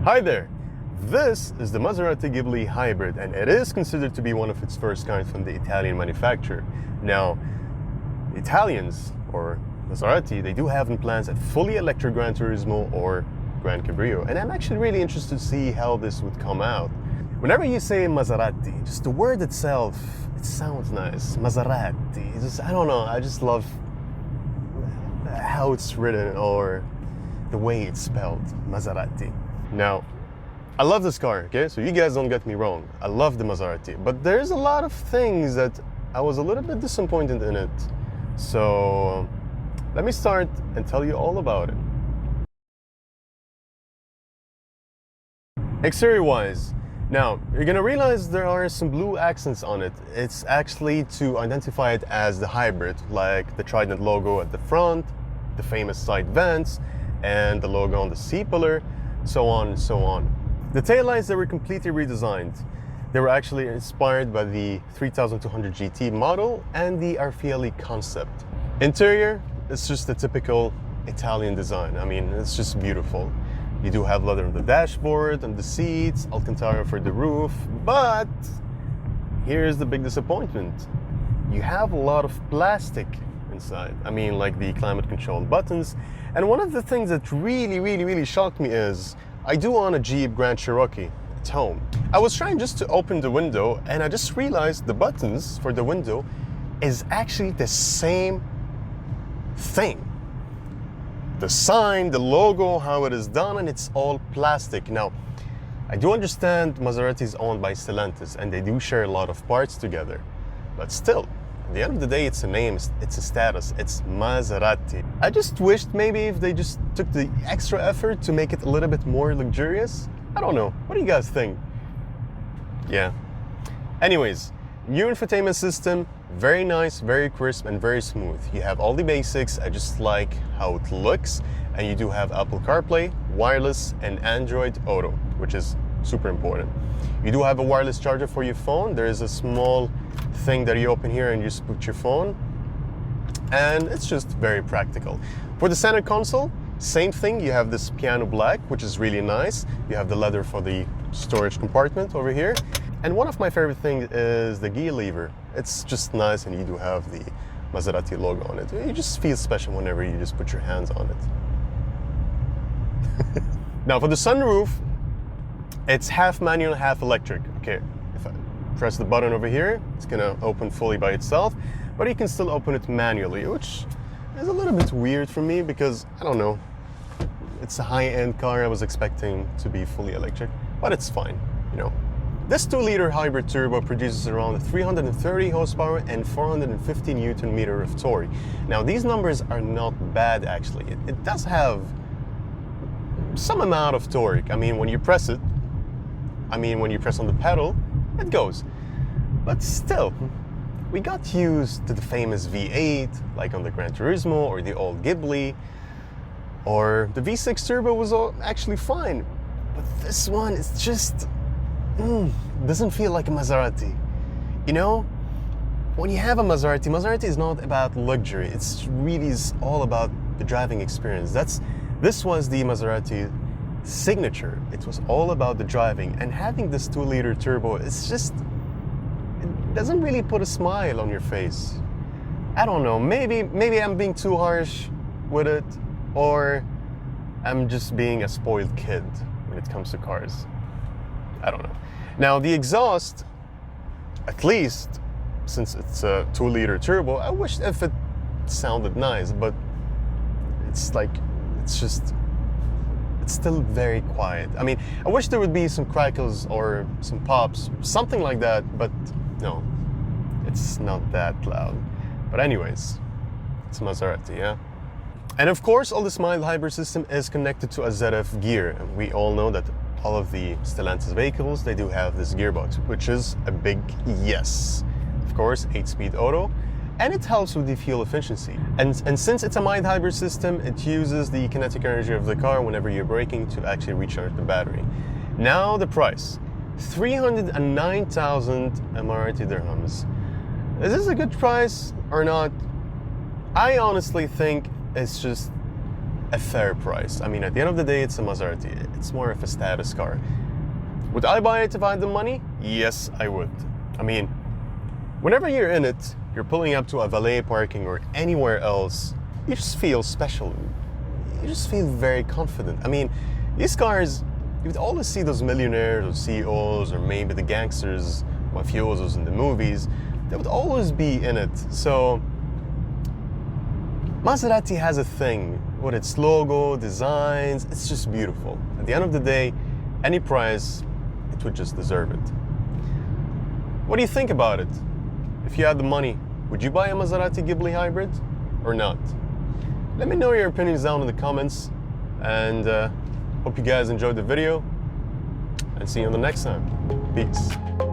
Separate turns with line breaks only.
Hi there! This is the Maserati Ghibli Hybrid, and it is considered to be one of its first kind from the Italian manufacturer. Now, Italians, or Maserati, they do have in plans a fully electric Gran Turismo or Gran Cabrio, and I'm actually really interested to see how this would come out. Whenever you say Maserati, just the word itself, it sounds nice. Maserati, I don't know, I just love how it's written or the way it's spelled, Maserati. Now, I love this car, okay? So you guys don't get me wrong. I love the Maserati, but there's a lot of things that I was a little bit disappointed in it. So let me start and tell you all about it. Exterior-wise, now you're gonna realize there are some blue accents on it. It's actually to identify it as the hybrid, like the Trident logo at the front, the famous side vents, and the logo on the C-pillar, so on and so on. The taillights, they were completely redesigned. They were actually inspired by the 3200 GT model and the Arfielli concept. Interior, it's just a typical Italian design. I mean, it's just beautiful. You do have leather on the dashboard and the seats, Alcantara for the roof, but here's the big disappointment. You have a lot of plastic inside. I mean, like the climate control buttons. And one of the things that really shocked me is I do own a Jeep Grand Cherokee at home. I was trying just to open the window and I just realized the buttons for the window is actually the same thing. The sign, the logo, how it is done, and it's all plastic. Now, I do understand Maserati is owned by Stellantis and they do share a lot of parts together, but still, at the end of the day, it's a name, it's a status, it's Maserati. I just wished maybe if they just took the extra effort to make it a little bit more luxurious. I don't know, what do you guys think? Yeah. Anyways, new infotainment system, very nice, very crisp, and very smooth. You have all the basics. I just like how it looks. And you do have Apple CarPlay, wireless, and Android Auto, which is super important. You do have a wireless charger for your phone. There is a small thing that you open here and you just put your phone. And it's just very practical. For the center console, same thing. You have this piano black, which is really nice. You have the leather for the storage compartment over here. And one of my favorite things is the gear lever. It's just nice, and you do have the Maserati logo on it. You just feel special whenever you just put your hands on it. Now for the sunroof, it's half manual, half electric. Okay, if I press the button over here, it's gonna open fully by itself, but you can still open it manually, which is a little bit weird for me because, I don't know, it's a high-end car. I was expecting to be fully electric, but it's fine, you know. This 2-liter hybrid turbo produces around 330 horsepower and 450 Newton meter of torque. Now, these numbers are not bad, actually. It does have some amount of torque. I mean, when you press it, when you press on the pedal, it goes. But still, we got used to the famous V8, like on the Gran Turismo or the old Ghibli, or the V6 turbo was actually fine. But this one is just... doesn't feel like a Maserati. You know, when you have a Maserati, Maserati is not about luxury. It's really all about the driving experience. This was the Maserati signature. It was all about the driving, and having this 2-liter turbo, it's just, it doesn't really put a smile on your face. I don't know, maybe I'm being too harsh with it, or I'm just being a spoiled kid when it comes to cars. I don't know. Now the exhaust, at least since it's a 2-liter turbo, I wish if it sounded nice, but it's still very quiet. I mean, I wish there would be some crackles or some pops, something like that, but no, it's not that loud. But anyways, it's Maserati, yeah? And of course, all this mild hybrid system is connected to a ZF gear, and we all know that all of the Stellantis vehicles, they do have this gearbox, which is a big yes. Of course, 8-speed auto, and it helps with the fuel efficiency. And since it's a mild hybrid system, it uses the kinetic energy of the car whenever you're braking to actually recharge the battery. Now the price, 309,000 Emirati dirhams. Is this a good price or not? I honestly think it's just a fair price. I mean, at the end of the day, it's a Maserati. It's more of a status car. Would I buy it if I had the money? Yes, I would. I mean, whenever you're in it, you're pulling up to a valet parking or anywhere else, you just feel special. You just feel very confident. I mean, these cars, you would always see those millionaires or CEOs or maybe the gangsters, mafiosos in the movies. They would always be in it. So Maserati has a thing with its logo, designs. It's just beautiful. At the end of the day, any price, it would just deserve it. What do you think about it? If you had the money, would you buy a Maserati Ghibli hybrid or not? Let me know your opinions down in the comments, and hope you guys enjoyed the video, and see you on the next time. Peace.